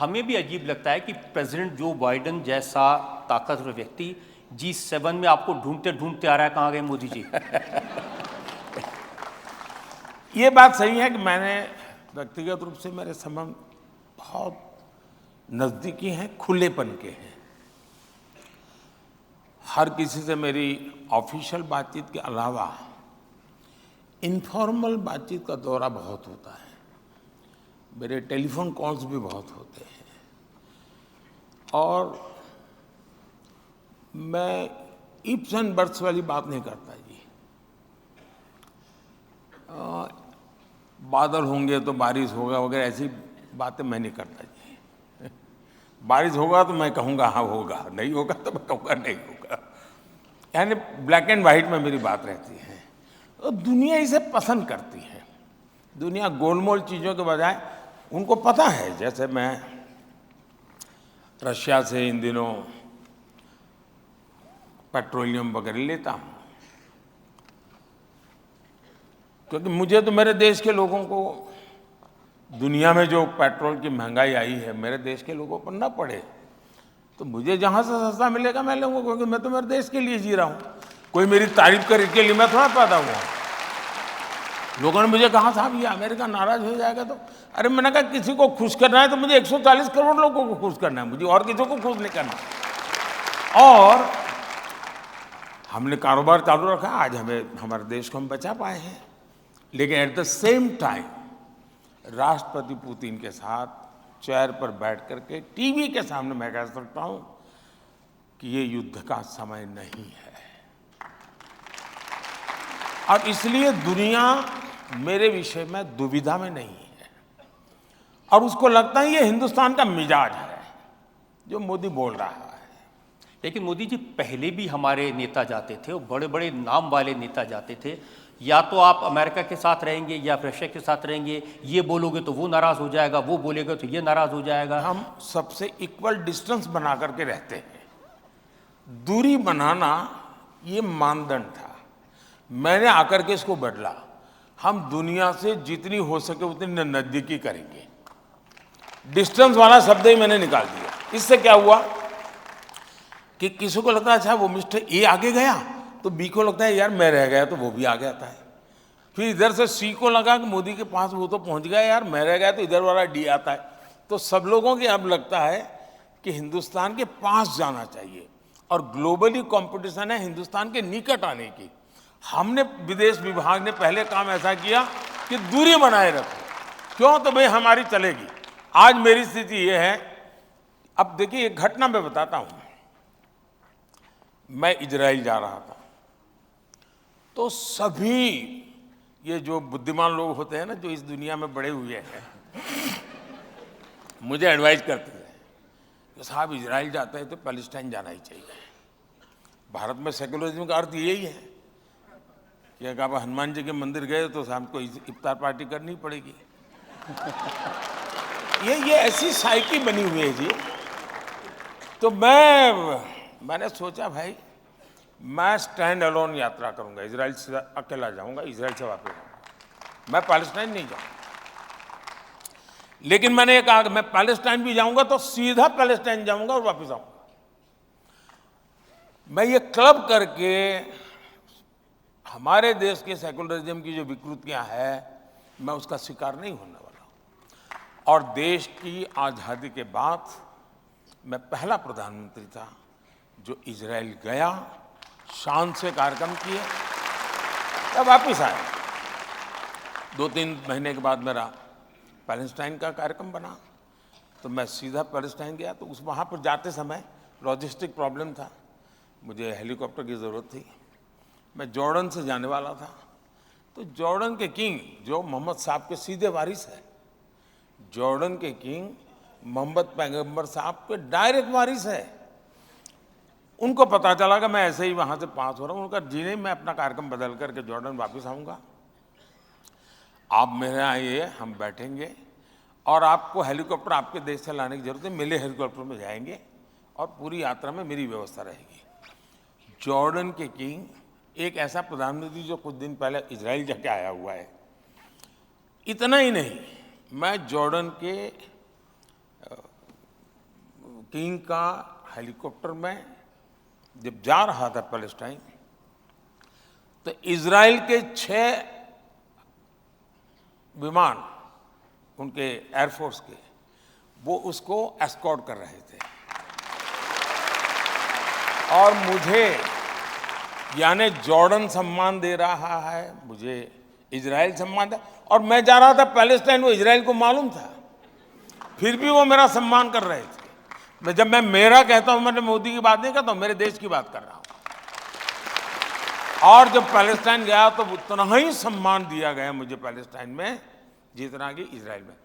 हमें भी अजीब लगता है कि प्रेसिडेंट जो बाइडेन जैसा ताकतवर व्यक्ति G7 में आपको ढूंढते ढूंढते आ रहा है, कहाँ गए मोदी जी? ये बात सही है कि मैंने व्यक्तिगत रूप से मेरे संबंध बहुत नज़दीकी हैं, खुलेपन के हैं। हर किसी से मेरी ऑफिशियल बातचीत के अलावा इनफॉर्मल बातचीत का दौरा बहुत होता है। मेरे टेलीफोन कॉल्स भी बहुत होते हैं और मैं इफ्स एंड बट्स वाली बात नहीं करता जी। बादल होंगे तो बारिश होगा वगैरह ऐसी बातें मैं नहीं करता जी। बारिश होगा तो मैं कहूँगा हाँ होगा, नहीं होगा तो मैं कहूँगा नहीं होगा। यानी ब्लैक एंड वाइट में मेरी बात रहती है। तो दुनिया इसे पसंद करती है। दुनिया गोलमोल चीज़ों के बजाय उनको पता है, जैसे मैं रशिया से इन दिनों पेट्रोलियम वगैरह लेता हूँ, क्योंकि मुझे तो मेरे देश के लोगों को, दुनिया में जो पेट्रोल की महंगाई आई है मेरे देश के लोगों पर न पड़े, तो मुझे जहाँ से सस्ता मिलेगा मैं लूँगा, क्योंकि मैं तो मेरे देश के लिए जी रहा हूँ। कोई मेरी तारीफ करे के लिए मैं थोड़ा पैदा हुआ। लोगों ने मुझे कहा साहब ये अमेरिका नाराज हो जाएगा, तो अरे मैंने कहा किसी को खुश करना है तो मुझे 140 करोड़ लोगों को खुश करना है, मुझे और किसी को खुश नहीं करना। और हमने कारोबार चालू रखा, आज हमारे देश को हम बचा पाए हैं। लेकिन एट द सेम टाइम राष्ट्रपति पुतिन के साथ चेयर पर बैठ करके टीवी के सामने मैं कह सकता हूं कि ये युद्ध का समय नहीं है। और इसलिए दुनिया मेरे विषय में दुविधा में नहीं है और उसको लगता है ये हिंदुस्तान का मिजाज है जो मोदी बोल रहा है। लेकिन मोदी जी पहले भी हमारे नेता जाते थे, वो बड़े बड़े नाम वाले नेता जाते थे। या तो आप अमेरिका के साथ रहेंगे या रशिया के साथ रहेंगे, ये बोलोगे तो वो नाराज हो जाएगा, वो बोलेगा तो ये नाराज हो जाएगा। हम सबसे इक्वल डिस्टेंस बना करके रहते हैं। दूरी बनाना ये मानदंड था, मैंने आकर के इसको बदला। हम दुनिया से जितनी हो सके उतनी नजदीकी करेंगे। डिस्टेंस वाला शब्द ही मैंने निकाल दिया। इससे क्या हुआ कि किसी को लगता है अच्छा वो मिस्टर ए आगे गया, तो बी को लगता है यार मैं रह गया तो वो भी आगे आता है। फिर इधर से सी को लगा कि मोदी के पास वो तो पहुंच गया, यार मैं रह गया, तो इधर वाला डी आता है। तो सब लोगों की अब लगता है कि हिंदुस्तान के पास जाना चाहिए और ग्लोबली कंपटीशन है हिंदुस्तान के निकट आने की। हमने विदेश विभाग ने पहले काम ऐसा किया कि दूरी बनाए रखो, क्यों तो भाई हमारी चलेगी। आज मेरी स्थिति ये है, अब देखिए एक घटना मैं बताता हूं। मैं इजराइल जा रहा था तो सभी ये जो बुद्धिमान लोग होते हैं ना, जो इस दुनिया में बड़े हुए हैं, मुझे एडवाइस करते थे कि साहब इजराइल जाते हैं तो पैलेस्टाइन जाना ही चाहिए। भारत में सेकुलरिज्म का अर्थ यही है कि अगर आप हनुमान जी के मंदिर गए तो शाम को इफ्तार पार्टी करनी पड़ेगी। ये ऐसी साइकी बनी हुई है जी। तो मैंने सोचा भाई मैं स्टैंड अलोन यात्रा करूंगा, इजराइल से अकेला जाऊंगा, इजराइल से वापस आऊंगा, मैं पैलेस्टाइन नहीं जाऊंगा। लेकिन मैंने ये कहा कि मैं पैलेस्टाइन भी जाऊंगा तो सीधा पैलेस्टाइन जाऊंगा और वापस आऊंगा। मैं ये क्लब करके हमारे देश के सेकुलरिज्म की जो विकृतियां हैं मैं उसका शिकार नहीं होने वाला। और देश की आज़ादी के बाद मैं पहला प्रधानमंत्री था जो इजराइल गया, शान से कार्यक्रम किए, तब वापिस आया। 2-3 महीने के बाद मेरा पैलेस्टाइन का कार्यक्रम बना तो मैं सीधा पैलेस्टाइन गया। तो उस वहाँ पर जाते समय लॉजिस्टिक प्रॉब्लम था, मुझे हेलीकॉप्टर की ज़रूरत थी। मैं जॉर्डन से जाने वाला था, तो जॉर्डन के किंग जो मोहम्मद साहब के सीधे वारिस है, जॉर्डन के किंग मोहम्मद पैगंबर साहब के डायरेक्ट वारिस है। उनको पता चला कि मैं ऐसे ही वहाँ से पास हो रहा हूँ। उनका जी नहीं, मैं अपना कार्यक्रम बदल करके जॉर्डन वापस आऊँगा, आप मेरे यहाँ आइए, हम बैठेंगे और आपको हेलीकॉप्टर आपके देश से लाने की जरूरत है, मेरे हेलीकॉप्टर में जाएंगे और पूरी यात्रा में मेरी व्यवस्था रहेगी। जॉर्डन के किंग एक ऐसा प्रधानमंत्री जो कुछ दिन पहले इजराइल जाके आया हुआ है। इतना ही नहीं, मैं जॉर्डन के किंग का हेलीकॉप्टर में जब जा रहा था पैलेस्टाइन, तो इजराइल के 6 विमान उनके एयरफोर्स के, वो उसको एस्कॉर्ट कर रहे थे। और मुझे यानी जॉर्डन सम्मान दे रहा है, मुझे इजराइल सम्मान दे, और मैं जा रहा था पैलेस्टाइन, वो इजराइल को मालूम था, फिर भी वो मेरा सम्मान कर रहे थे। जब मैं मेरा कहता हूं, मैंने मोदी की बात नहीं कहता हूं, मेरे देश की बात कर रहा हूं। और जब पैलेस्टाइन गया तो उतना ही सम्मान दिया गया मुझे पैलेस्टाइन में जितना कि इजराइल में।